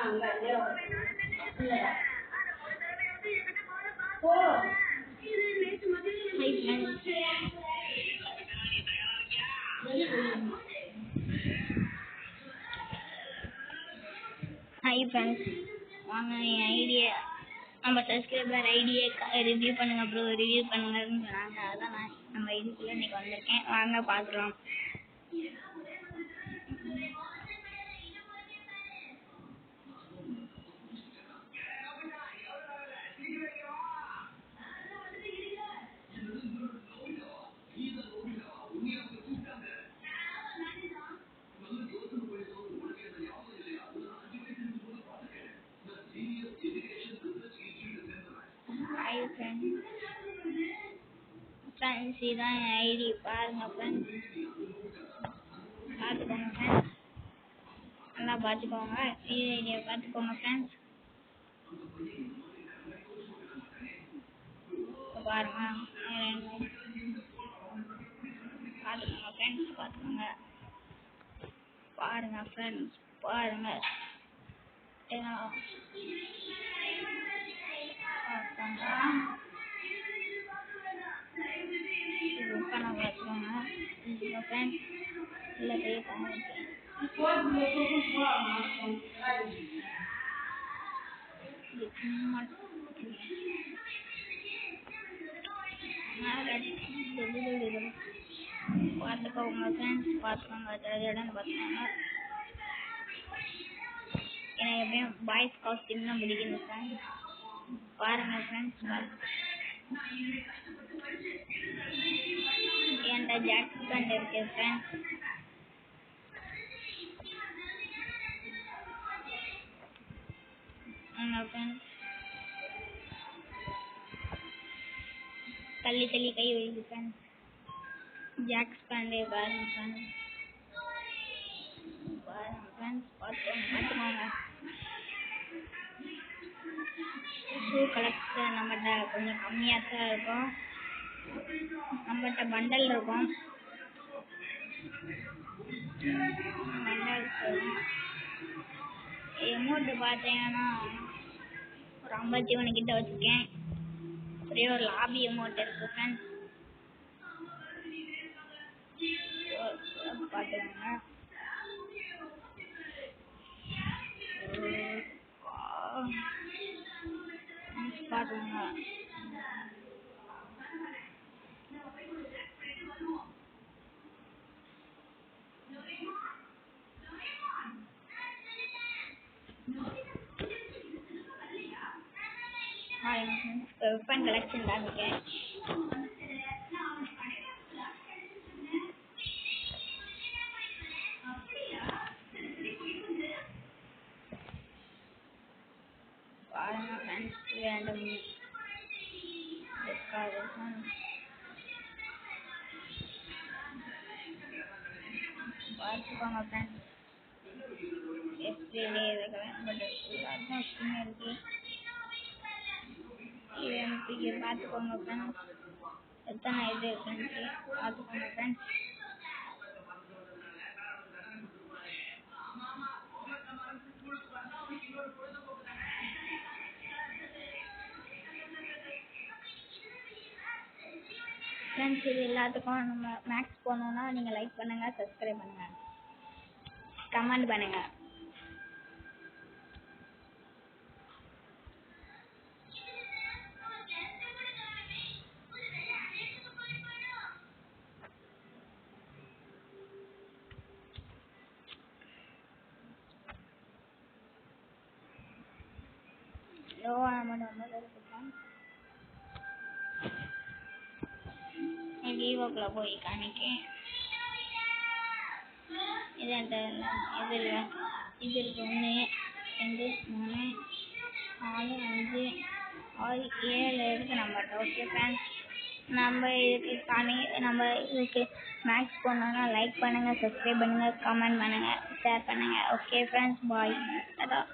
Hi friends, வாங்க என் idea நம்ம subscriber ஐடியை ரிவ்யூ பண்ணுங்க ப்ரோ, ரிவ்யூ பண்ணுங்கன்னு சொன்னாங்க. அதான் நான் நம்ம ஐடிக்குள்ளே இன்னைக்கு வந்திருக்கேன். வாங்க பார்க்கலாம். ஹாய் ஃப்ரெண்ட்ஸ், இதான் என் ஐடி பாருங்க ஃப்ரெண்ட்ஸ், பார்த்துக்கோங்க ஃப்ரெண்ட்ஸ், நல்லா பார்த்துக்கோங்க. ஐடியை பார்த்துக்கோங்க ஃப்ரெண்ட்ஸ், பாருங்க பார்த்துக்கோங்க ஃப்ரெண்ட்ஸ், பாருங்க ஃப்ரெண்ட்ஸ், பாருங்க பார்த்துக்கோங்க ஃப்ரெண்ட்ஸ், பார்த்துக்கோங்க. எனக்கு எப்படியும் பாய்ஸ் காஸ்டியூம் தான் பிடிக்குது ஃப்ரெண்ட்ஸ். பாருங்க ஃப்ரெண்ட்ஸ், என்கிட்ட ஜாக்கெட் பேண்ட் இருக்கு ஃப்ரெண்ட்ஸ். தள்ளி தள்ளி கை விழுது ஃப்ரெண்ட்ஸ். ஜாக்கெட் பேண்ட் பாருங்க ஃப்ரெண்ட்ஸ், பார்த்துக்கோங்க. ஷூ கலெக்ஷன் நம்மகிட்ட கொஞ்சம் கம்மியாக தான் இருக்கும். நம்மகிட்ட பண்டல் இருக்கும். எமௌண்ட் பார்த்தீங்கன்னா ஒரு 51 கிட்ட வச்சுருக்கேன். ஒரே ஒரு லாபி அமௌண்ட் இருக்கு ஃப்ரெண்ட்ஸ், பார்த்துக்கோங்க. பாருங்க வெப்பன் கலெக்ஷன் காமிக்கேன். பாருங்க ஃப்ரெண்ட்ஸ், வேண்டும் பார்த்துக்கோங்க ஃப்ரெண்ட்ஸ். எஸ்பிஐ இருக்கு, பார்த்துக்கோங்க ஃப்ரெண்ட்ஸ். எத்தனை இது ஃப்ரெண்ட்ஸ், பார்த்துக்கோங்க ஃப்ரெண்ட்ஸ். ஃப்ரெண்ட்ஸ், இது எல்லாத்துக்கும் நம்ம மேக்ஸ் போகணுன்னா நீங்கள் லைக் பண்ணுங்கள், சப்ஸ்கிரைப் பண்ணுங்கள், கமெண்ட் பண்ணுங்கள். ஈவோக்குள்ள போய் காமிக்கேன். இது இருக்கு 1 2 3 4 5 6 7 இருக்கு நம்மகிட்ட. ஓகே ஃப்ரெண்ட்ஸ், நம்ம இதுக்கு மேக்ஸ் பண்ணோன்னா லைக் பண்ணுங்கள், சப்ஸ்கிரைப் பண்ணுங்கள், கமெண்ட் பண்ணுங்கள், ஷேர் பண்ணுங்கள். ஓகே ஃப்ரெண்ட்ஸ், பாய். அதான்.